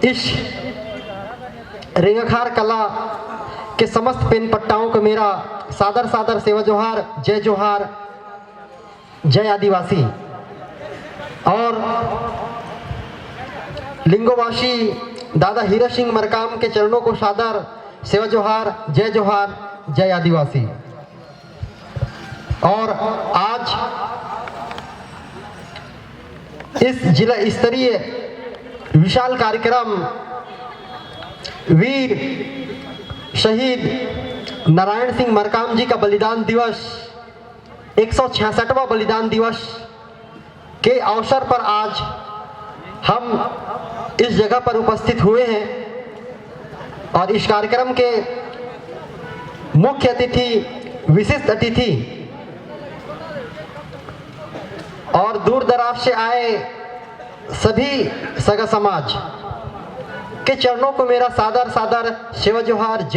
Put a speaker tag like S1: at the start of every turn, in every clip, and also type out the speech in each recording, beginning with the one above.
S1: इस रेंगखार कला के समस्त पेन पट्टाओं को मेरा सादर सादर सेवा जोहार, जय आदिवासी। और लिंगोवासी दादा हीरा सिंह मरकाम के चरणों को सादर सेवा जोहार, जय आदिवासी। और आज इस जिला स्तरीय विशाल कार्यक्रम वीर शहीद नारायण सिंह मरकाम जी का बलिदान दिवस 166वां बलिदान दिवस के अवसर पर आज हम इस जगह पर उपस्थित हुए हैं। और इस कार्यक्रम के मुख्य अतिथि, विशिष्ट अतिथि और दूर दराज से आए सभी सगा समाज के चरणों को मेरा सादर सादर सेवा जोहार,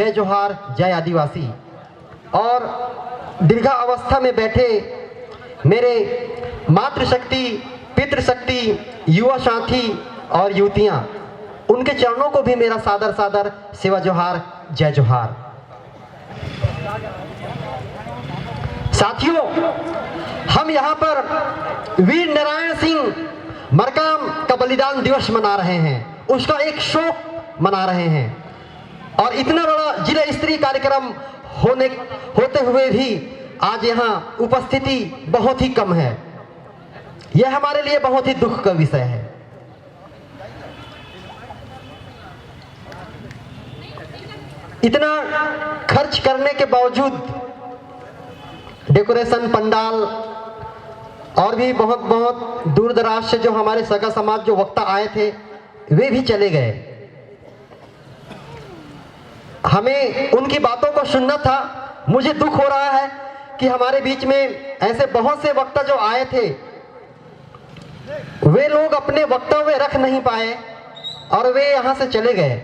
S1: जय आदिवासी। और दीर्घा अवस्था में बैठे मेरे मातृशक्ति, पितृशक्ति, युवा साथी और युवतियां, उनके चरणों को भी मेरा सादर सादर सेवा जोहार, जय जोहार। साथियों, हम यहाँ पर वीर नारायण सिंह मरकाम का बलिदान दिवस मना रहे हैं, उसका एक शोक मना रहे हैं। और इतना बड़ा जिला स्तरीय कार्यक्रम होते हुए भी आज यहाँ उपस्थिति बहुत ही कम है। यह हमारे लिए बहुत ही दुख का विषय है। इतना खर्च करने के बावजूद डेकोरेशन, पंडाल और भी बहुत दूर दराज से जो हमारे सगा समाज जो वक्ता आए थे वे भी चले गए। हमें उनकी बातों को सुनना था। मुझे दुख हो रहा है कि हमारे बीच में ऐसे बहुत से वक्ता जो आए थे वे लोग अपने वक्तव्य रख नहीं पाए और वे यहाँ से चले गए।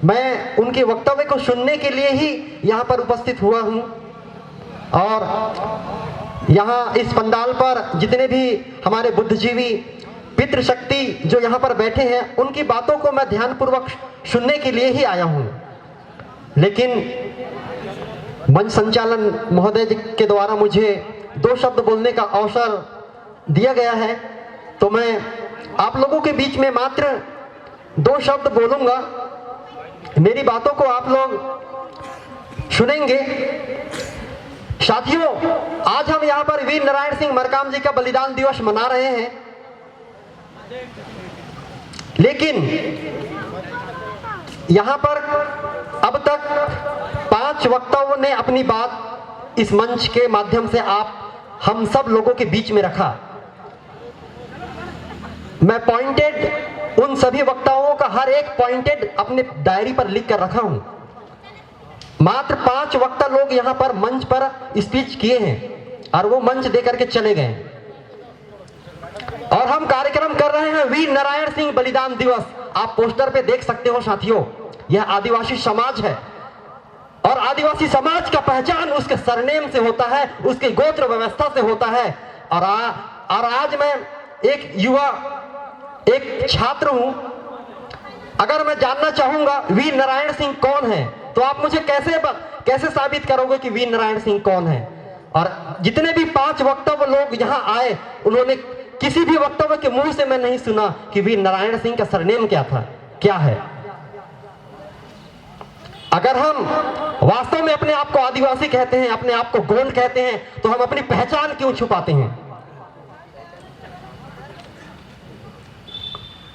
S1: मैं उनके वक्तव्य को सुनने के लिए ही यहाँ पर उपस्थित हुआ हूँ। और यहाँ इस पंडाल पर जितने भी हमारे बुद्धिजीवी, पितृशक्ति जो यहाँ पर बैठे हैं, उनकी बातों को मैं ध्यानपूर्वक सुनने के लिए ही आया हूँ। लेकिन मंच संचालन महोदय के द्वारा मुझे 2 शब्द बोलने का अवसर दिया गया है, तो मैं आप लोगों के बीच में मात्र 2 शब्द बोलूँगा। मेरी बातों को आप लोग सुनेंगे। साथियों, आज हम यहाँ पर वीर नारायण सिंह मरकाम जी का बलिदान दिवस मना रहे हैं, लेकिन यहाँ पर अब तक 5 वक्ताओं ने अपनी बात इस मंच के माध्यम से हम सब लोगों के बीच में रखा। मैं पॉइंटेड उन सभी वक्ताओं का हर एक पॉइंटेड अपने डायरी पर लिख कर रखा हूं। मात्र 5 वक्ता लोग यहाँ पर मंच पर स्पीच किए हैं और वो मंच देकर के चले गए। और हम कार्यक्रम कर रहे हैं वीर नारायण सिंह बलिदान दिवस। आप पोस्टर पे देख सकते हो साथियों, यह आदिवासी समाज है और आदिवासी समाज का पहचान उसके सरनेम से होता है, उसके गोत्र व्यवस्था से होता है। और आज मैं एक युवा, एक छात्र हूं। अगर मैं जानना चाहूंगा वीर नारायण सिंह कौन है, तो आप मुझे कैसे साबित करोगे कि वीर नारायण सिंह कौन है? और जितने भी 5 वक्तव्य लोग यहाँ आए, उन्होंने किसी भी वक्तव्य के मुंह से मैं नहीं सुना कि वीर नारायण सिंह का सरनेम क्या है। अगर हम वास्तव में अपने आप को आदिवासी कहते हैं, अपने आप को गोंड कहते हैं, तो हम अपनी पहचान क्यों छुपाते हैं?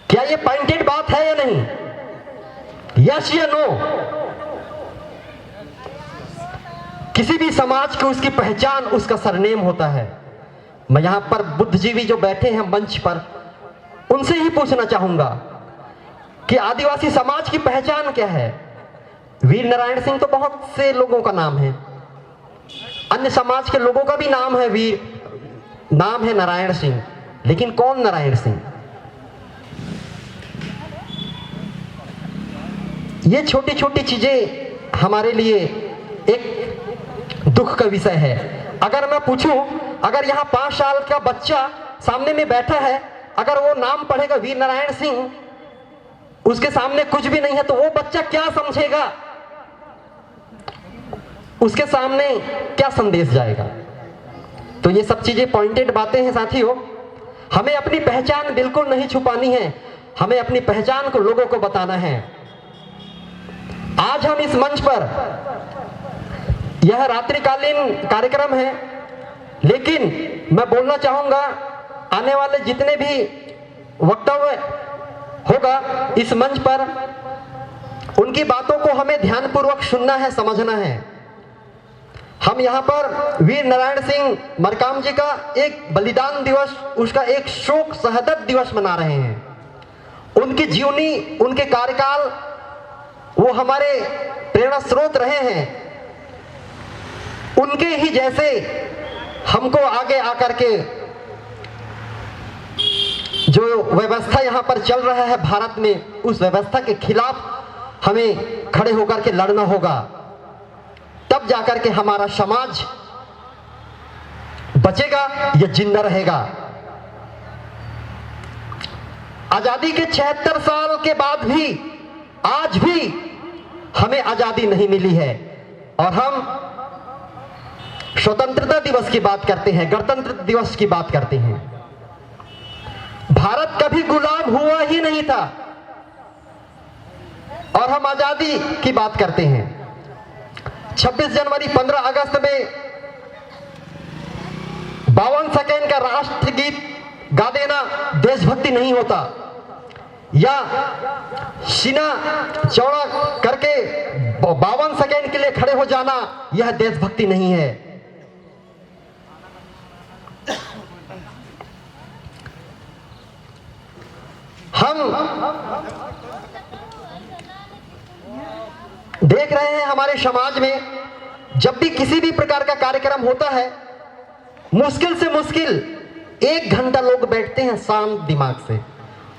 S1: क्या ये पॉइंटेड बात है या नहीं? यस या नो? किसी भी समाज की उसकी पहचान, उसका सरनेम होता है। मैं यहां पर बुद्धिजीवी जो बैठे हैं मंच पर, उनसे ही पूछना चाहूंगा कि आदिवासी समाज की पहचान क्या है? वीर नारायण सिंह तो बहुत से लोगों का नाम है, अन्य समाज के लोगों का भी नाम है, नाम है नारायण सिंह, लेकिन कौन नारायण सिंह? ये छोटी छोटी चीजें हमारे लिए एक दुख का विषय है। अगर मैं पूछूं, अगर यहाँ 5 साल का बच्चा सामने में बैठा है, अगर वो नाम पढ़ेगा वीर नारायण सिंह, उसके सामने कुछ भी नहीं है, तो वो बच्चा क्या समझेगा, उसके सामने क्या संदेश जाएगा। तो ये सब चीजें पॉइंटेड बातें हैं साथियों। हमें अपनी पहचान बिल्कुल नहीं छुपानी है, हमें अपनी पहचान को लोगों को बताना है। आज हम इस मंच पर, यह रात्रिकालीन कार्यक्रम है, लेकिन मैं बोलना चाहूंगा आने वाले जितने भी वक्तव्य होगा इस मंच पर, उनकी बातों को हमें ध्यानपूर्वक सुनना है, समझना है। हम यहाँ पर वीर नारायण सिंह मरकाम जी का एक बलिदान दिवस, उसका एक शोक शहादत दिवस मना रहे हैं। उनकी जीवनी, उनके कार्यकाल, वो हमारे प्रेरणा स्रोत रहे हैं। उनके ही जैसे हमको आगे आकर के जो व्यवस्था यहाँ पर चल रहा है भारत में, उस व्यवस्था के खिलाफ हमें खड़े होकर के लड़ना होगा। तब जाकर के हमारा समाज बचेगा या जिंदा रहेगा। आजादी के 76 साल के बाद भी आज भी हमें आजादी नहीं मिली है, और हम स्वतंत्रता दिवस की बात करते हैं, गणतंत्र दिवस की बात करते हैं। भारत कभी गुलाम हुआ ही नहीं था और हम आजादी की बात करते हैं। 26 जनवरी 15 अगस्त में 52 सेकेंड का राष्ट्रगीत गा देना देशभक्ति नहीं होता, या सीना चौड़ा करके 52 सेकेंड के लिए खड़े हो जाना यह देशभक्ति नहीं है। हम देख रहे हैं हमारे समाज में जब भी किसी भी प्रकार का कार्यक्रम होता है, मुश्किल से मुश्किल 1 घंटा लोग बैठते हैं शांत दिमाग से।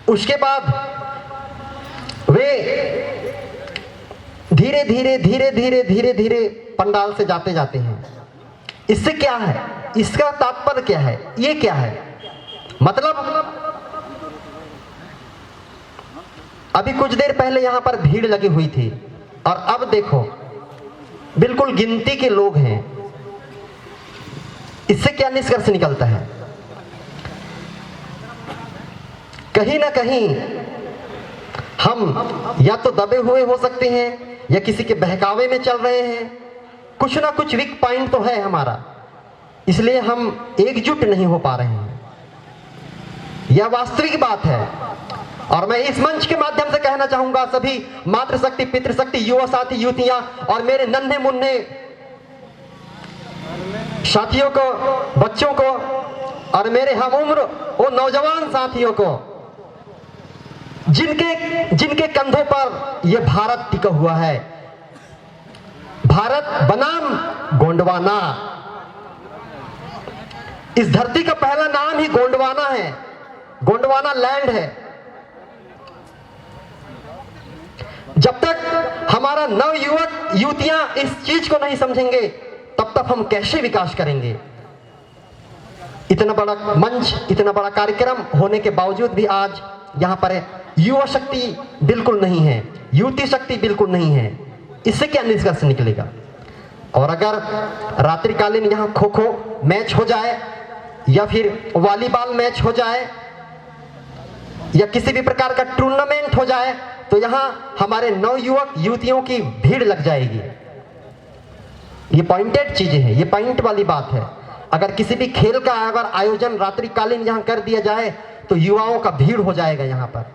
S1: उसके बाद वे धीरे धीरे धीरे धीरे धीरे धीरे पंडाल से जाते जाते हैं। इससे क्या है, इसका तात्पर्य क्या है, ये क्या है? मतलब अभी कुछ देर पहले यहां पर भीड़ लगी हुई थी और अब देखो बिल्कुल गिनती के लोग हैं। इससे क्या निष्कर्ष निकलता है? कहीं ना कहीं हम या तो दबे हुए हो सकते हैं या किसी के बहकावे में चल रहे हैं। कुछ ना कुछ वीक पॉइंट तो है हमारा, इसलिए हम एकजुट नहीं हो पा रहे हैं। यह वास्तविक बात है। और मैं इस मंच के माध्यम से कहना चाहूंगा सभी मातृशक्ति, पितृशक्ति, युवा साथी, युवतियां और मेरे नन्हे मुन्ने साथियों को, बच्चों को और मेरे हम उम्र वो नौजवान साथियों को जिनके कंधों पर यह भारत टिका हुआ है। भारत बनाम गोंडवाना, इस धरती का पहला नाम ही गोंडवाना है, गोंडवाना लैंड है। जब तक हमारा नवयुवक युवतियां इस चीज को नहीं समझेंगे तब तक हम कैसे विकास करेंगे? इतना बड़ा मंच, इतना बड़ा कार्यक्रम होने के बावजूद भी आज यहाँ पर युवा शक्ति बिल्कुल नहीं है, युवती शक्ति बिल्कुल नहीं है। इससे क्या निष्कर्ष निकलेगा? और अगर रात्रिकालीन यहाँ खो खो मैच हो जाए या फिर वॉलीबॉल मैच हो जाए या किसी भी प्रकार का टूर्नामेंट हो जाए तो यहाँ हमारे नवयुवक युवतियों की भीड़ लग जाएगी। ये पॉइंटेड चीजें हैं, ये पॉइंट वाली बात है। अगर किसी भी खेल का अगर आयोजन रात्रिकालीन यहाँ कर दिया जाए तो युवाओं का भीड़ हो जाएगा यहाँ पर।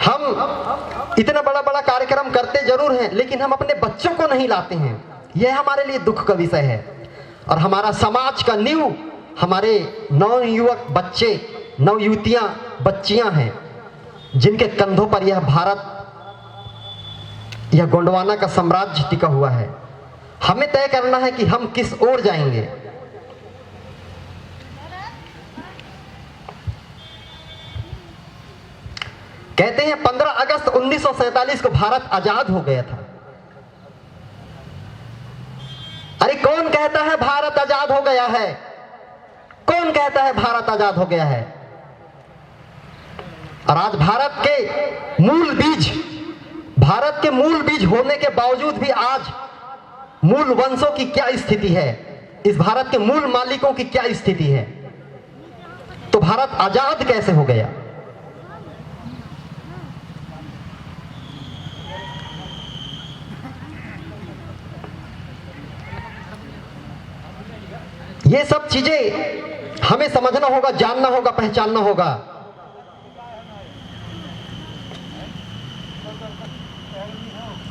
S1: हम इतना बड़ा बड़ा कार्यक्रम करते जरूर हैं, लेकिन हम अपने बच्चों को नहीं लाते हैं। यह हमारे लिए दुख का विषय है। और हमारा समाज का नींव हमारे नवयुवक बच्चे, नवयुवतियां, बच्चियां हैं, जिनके कंधों पर यह भारत, यह गोंडवाना का साम्राज्य टिका हुआ है। हमें तय करना है कि हम किस ओर जाएंगे। कहते हैं 15 अगस्त 1947 को भारत आजाद हो गया था। अरे कौन कहता है भारत आजाद हो गया है? कौन कौन कहता है भारत आजाद हो गया है? और आज भारत के मूल बीज होने के बावजूद भी आज मूल वंशों की क्या स्थिति है, इस भारत के मूल मालिकों की क्या स्थिति है? तो भारत आजाद कैसे हो गया? ये सब चीजें हमें समझना होगा, जानना होगा, पहचानना होगा।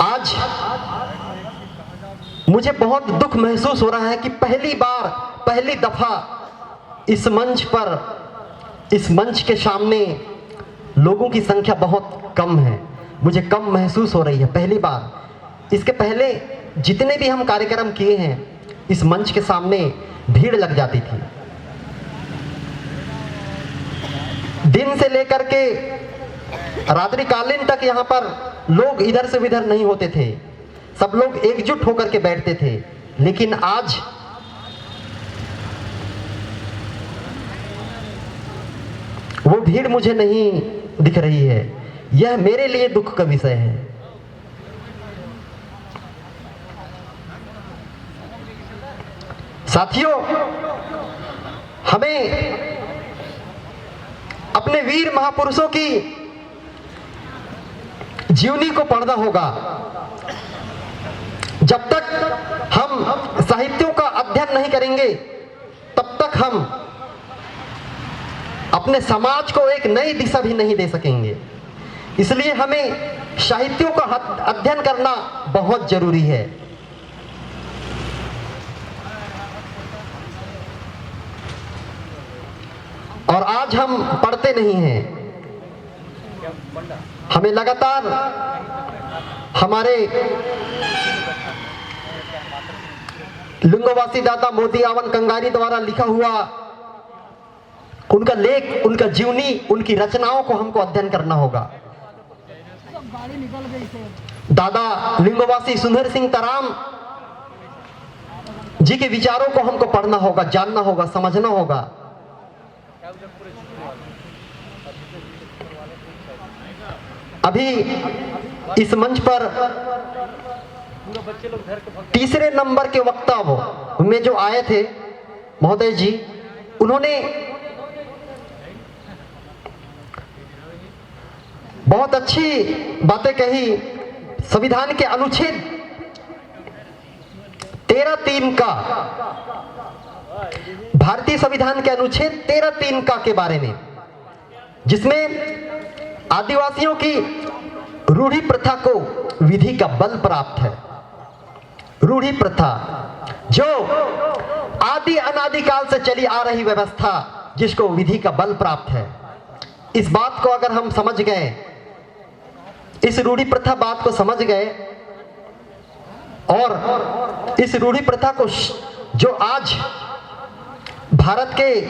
S1: आज मुझे बहुत दुख महसूस हो रहा है कि पहली दफा इस मंच के सामने लोगों की संख्या बहुत कम है। मुझे कम महसूस हो रही है पहली बार। इसके पहले जितने भी हम कार्यक्रम किए हैं, इस मंच के सामने भीड़ लग जाती थी। दिन से लेकर के रात्रिकालीन तक यहाँ पर लोग इधर से उधर नहीं होते थे, सब लोग एकजुट होकर के बैठते थे। लेकिन आज वो भीड़ मुझे नहीं दिख रही है। यह मेरे लिए दुख का विषय है। साथियों, हमें अपने वीर महापुरुषों की जीवनी को पढ़ना होगा। जब तक हम साहित्यों का अध्ययन नहीं करेंगे, तब तक हम अपने समाज को एक नई दिशा भी नहीं दे सकेंगे। इसलिए हमें साहित्यों का अध्ययन करना बहुत जरूरी है। और आज हम पढ़ते नहीं हैं। हमें लगातार हमारे लिंगोवासी दादा मोती आवन कंगारी द्वारा लिखा हुआ उनका लेख, उनका जीवनी, उनकी रचनाओं को हमको अध्ययन करना होगा। दादा लिंगोवासी सुंदर सिंह तराम जी के विचारों को हमको पढ़ना होगा, जानना होगा, समझना होगा। अभी इस मंच पर तीसरे नंबर के वक्तव्य में जो आए थे महोदय जी, उन्होंने बहुत अच्छी बातें कही। संविधान के अनुच्छेद 13(3) का, भारतीय संविधान के अनुच्छेद 13(3) का के बारे में, जिसमें आदिवासियों की रूढ़ी प्रथा को विधि का बल प्राप्त है। रूढ़ी प्रथा जो आदि अनादिकाल से चली आ रही व्यवस्था, जिसको विधि का बल प्राप्त है। इस बात को अगर हम समझ गए, इस रूढ़ी प्रथा बात को समझ गए, और इस रूढ़ी प्रथा को जो आज भारत के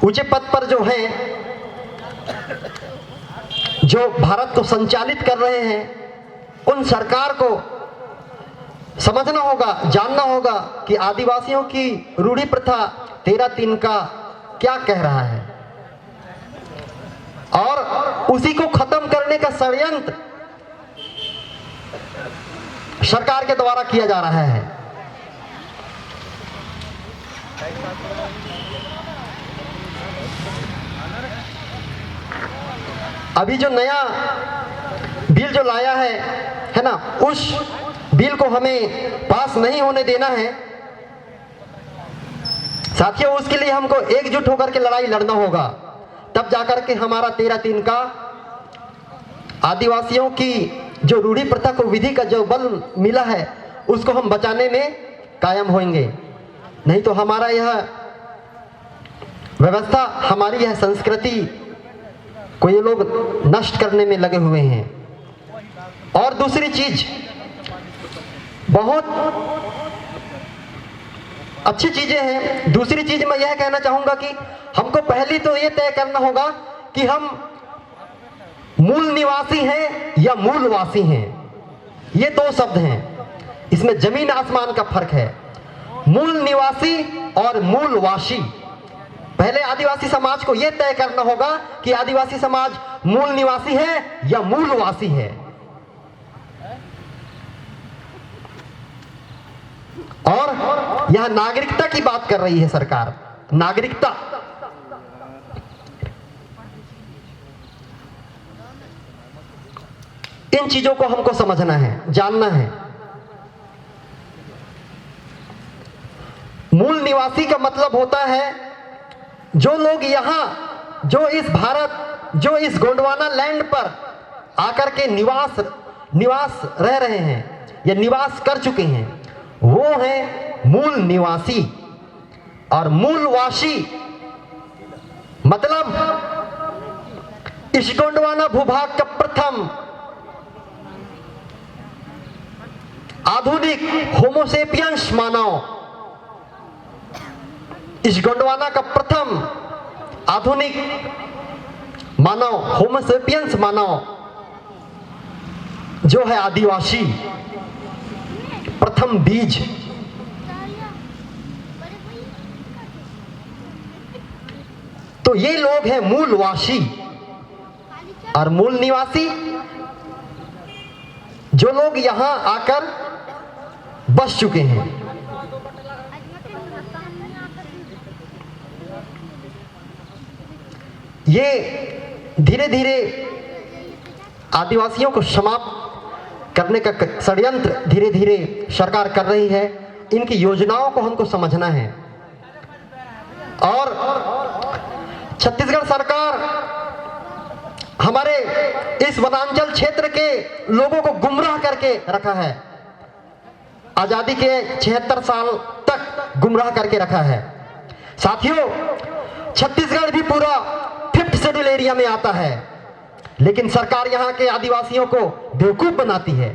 S1: ऊंचे पद पर जो हैं, जो भारत को संचालित कर रहे हैं, उन सरकार को समझना होगा, जानना होगा कि आदिवासियों की रूढ़ी प्रथा 13(3) का क्या कह रहा है, और उसी को खत्म करने का षड्यंत्र सरकार के द्वारा किया जा रहा है। अभी जो नया बिल जो लाया है ना, उस बिल को हमें पास नहीं होने देना है। साथियों, उसके लिए हमको एकजुट होकर के लड़ाई लड़ना होगा, तब जाकर के हमारा 13(3) का आदिवासियों की जो रूढ़ी प्रथा को विधि का जो बल मिला है, उसको हम बचाने में कायम होंगे। नहीं तो हमारा यह व्यवस्था, हमारी यह संस्कृति को ये लोग नष्ट करने में लगे हुए हैं। और दूसरी चीज, बहुत अच्छी चीजें हैं। दूसरी चीज मैं यह कहना चाहूंगा कि हमको पहले तो ये तय करना होगा कि हम मूल निवासी हैं या मूलवासी हैं। ये दो शब्द हैं, इसमें जमीन आसमान का फर्क है। मूल निवासी और मूलवासी। पहले आदिवासी समाज को यह तय करना होगा कि आदिवासी समाज मूल निवासी है या मूलवासी है। और यहां नागरिकता की बात कर रही है सरकार। नागरिकता, इन चीजों को हमको समझना है, जानना है। मूल निवासी का मतलब होता है जो लोग यहां, जो इस भारत, जो इस गोंडवाना लैंड पर आकर के निवास रह रहे हैं या निवास कर चुके हैं, वो हैं मूल निवासी। और मूलवासी मतलब इस गोंडवाना भूभाग का प्रथम आधुनिक होमोसेपियंस मानव, इस गोंडवाना का प्रथम आधुनिक मानव, होमोसेपियंस मानव जो है आदिवासी, प्रथम बीज। तो ये लोग हैं मूलवासी। और मूल निवासी जो लोग यहां आकर बस चुके हैं। ये धीरे धीरे आदिवासियों को समाप्त करने का षड्यंत्र धीरे धीरे सरकार कर रही है। इनकी योजनाओं को हमको समझना है। और छत्तीसगढ़ सरकार हमारे इस वनांचल क्षेत्र के लोगों को गुमराह करके रखा है। आजादी के 76 साल तक गुमराह करके रखा है। साथियों, छत्तीसगढ़ भी पूरा 5th शेड्यूल एरिया में आता है, लेकिन सरकार यहाँ के आदिवासियों को बेवकूफ बनाती है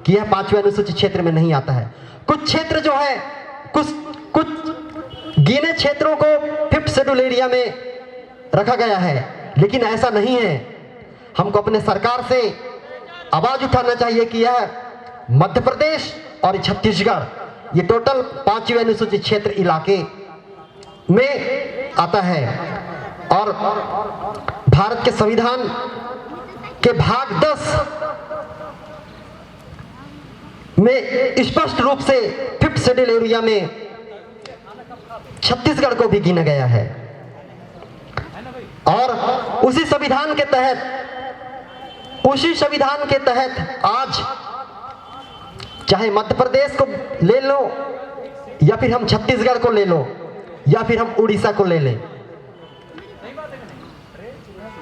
S1: कि यह 5वें अनुसूचित क्षेत्र में नहीं आता है। कुछ क्षेत्र जो है, कुछ गिने क्षेत्रों को 5th शेड्यूल एरिया में रखा गया है, लेकिन ऐसा नहीं है। हमको अपने सरकार से आवाज उठाना चाहिए कि यह मध्य प्रदेश और छत्तीसगढ़, ये टोटल 5वें अनुसूचित क्षेत्र इलाके में आता है। और भारत के संविधान के भाग 10 में स्पष्ट रूप से 5th शेड्यूल एरिया में छत्तीसगढ़ को भी गिना गया है। और उसी संविधान के तहत आज चाहे मध्य प्रदेश को ले लो या फिर हम छत्तीसगढ़ को ले लो या फिर हम उड़ीसा को ले लें,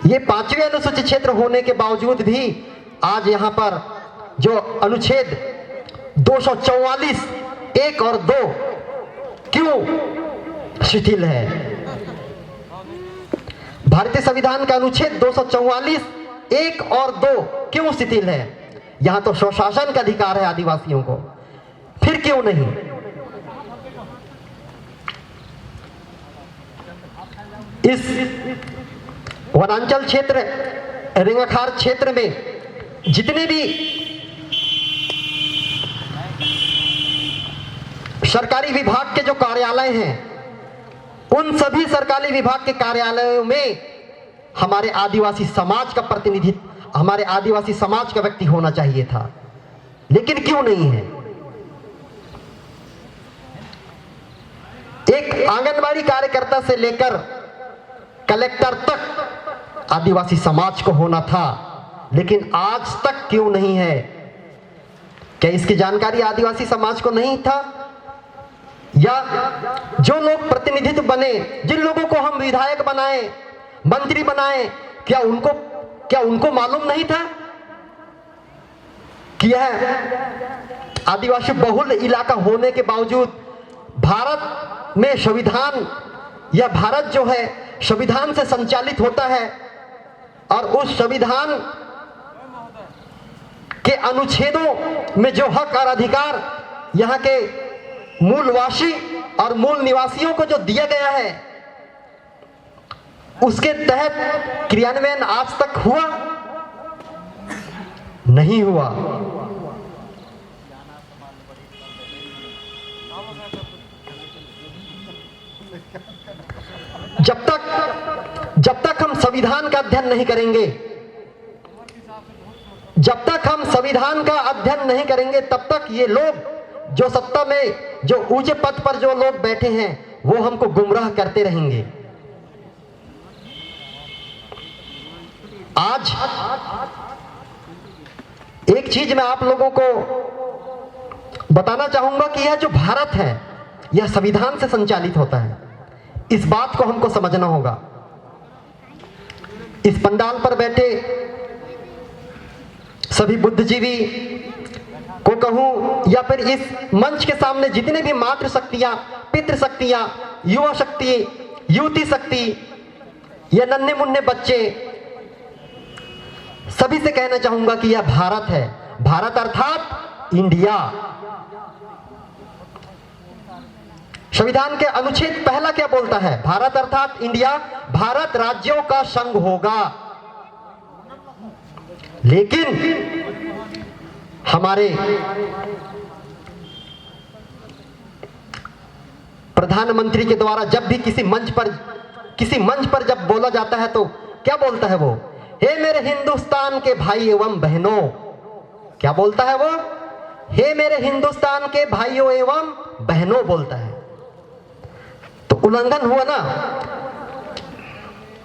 S1: ये 5वें अनुसूचित क्षेत्र होने के बावजूद भी आज यहाँ पर जो अनुच्छेद 244 1 और 2 क्यों शिथिल है? भारतीय संविधान का अनुच्छेद 244 1 और 2 क्यों शिथिल है? यहां तो स्वशासन का अधिकार है आदिवासियों को, फिर क्यों नहीं? इस वनांचल क्षेत्र, रेंगाखार क्षेत्र में जितने भी सरकारी विभाग के जो कार्यालय हैं, उन सभी सरकारी विभाग के कार्यालयों में हमारे आदिवासी समाज का प्रतिनिधित्व, हमारे आदिवासी समाज का व्यक्ति होना चाहिए था, लेकिन क्यों नहीं है? एक आंगनबाड़ी कार्यकर्ता से लेकर कलेक्टर तक आदिवासी समाज को होना था, लेकिन आज तक क्यों नहीं है? क्या इसकी जानकारी आदिवासी समाज को नहीं था? या जो लोग प्रतिनिधित्व बने, जिन लोगों को हम विधायक बनाए, मंत्री बनाए, क्या उनको मालूम नहीं था कि यह आदिवासी बहुल इलाका होने के बावजूद भारत में संविधान, या भारत जो है संविधान से संचालित होता है, और उस संविधान के अनुच्छेदों में जो हक और अधिकार यहाँ के मूलवासी और मूल निवासियों को जो दिया गया है, उसके तहत क्रियान्वयन आज तक हुआ नहीं हुआ। जब तक हम संविधान का अध्ययन नहीं करेंगे, जब तक हम संविधान का अध्ययन नहीं करेंगे, तब तक ये लोग जो सत्ता में, जो ऊंचे पद पर जो लोग बैठे हैं, वो हमको गुमराह करते रहेंगे। आज एक चीज मैं आप लोगों को बताना चाहूंगा कि यह जो भारत है, यह संविधान से संचालित होता है। इस बात को हमको समझना होगा। इस पंडाल पर बैठे सभी बुद्धिजीवी को कहूं, या फिर इस मंच के सामने जितने भी मातृ शक्तियां, पितृ शक्तियां, युवा शक्ति, युवती शक्ति, ये नन्हे मुन्ने बच्चे, सभी से कहना चाहूंगा कि यह भारत है। भारत अर्थात इंडिया। संविधान के अनुच्छेद पहला क्या बोलता है? भारत अर्थात इंडिया, भारत राज्यों का संघ होगा। लेकिन हमारे प्रधानमंत्री के द्वारा जब भी किसी मंच पर जब बोला जाता है तो क्या बोलता है वो? हे मेरे हिंदुस्तान के भाई एवं बहनों। क्या बोलता है वो? हे मेरे हिंदुस्तान के भाइयों एवं बहनों बोलता है। तो उल्लंघन हुआ ना।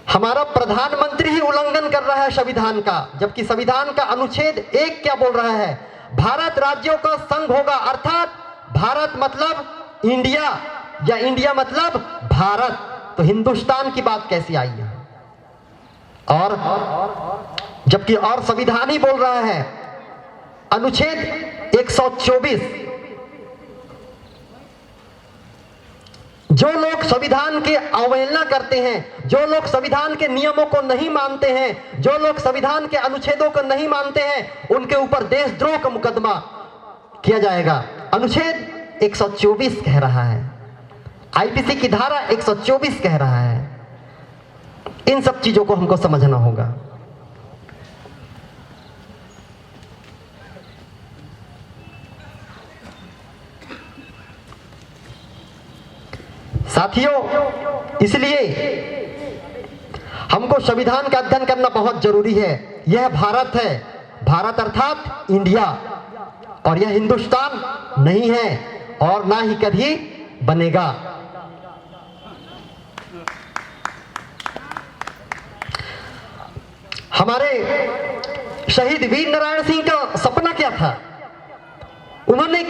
S1: हमारा प्रधानमंत्री ही उल्लंघन कर रहा है संविधान का, जबकि संविधान का अनुच्छेद 1 क्या बोल रहा है? भारत राज्यों का संघ होगा, अर्थात भारत मतलब इंडिया, या इंडिया मतलब भारत। तो हिंदुस्तान की बात कैसी आई है? और जबकि और संविधान ही बोल रहा है, अनुच्छेद 124, जो लोग संविधान की अवहेलना करते हैं, जो लोग संविधान के नियमों को नहीं मानते हैं, जो लोग संविधान के अनुच्छेदों को नहीं मानते हैं, उनके ऊपर देशद्रोह का मुकदमा किया जाएगा। अनुच्छेद 124 कह रहा है, आईपीसी की धारा 124 कह रहा है। इन सब चीजों को हमको समझना होगा। साथियों, इसलिए हमको संविधान का अध्ययन करना बहुत जरूरी है। यह भारत है, भारत अर्थात इंडिया, और यह हिंदुस्तान नहीं है और ना ही कभी बनेगा। हमारे शहीद वीर नारायण सिंह का सपना क्या था? उन्होंने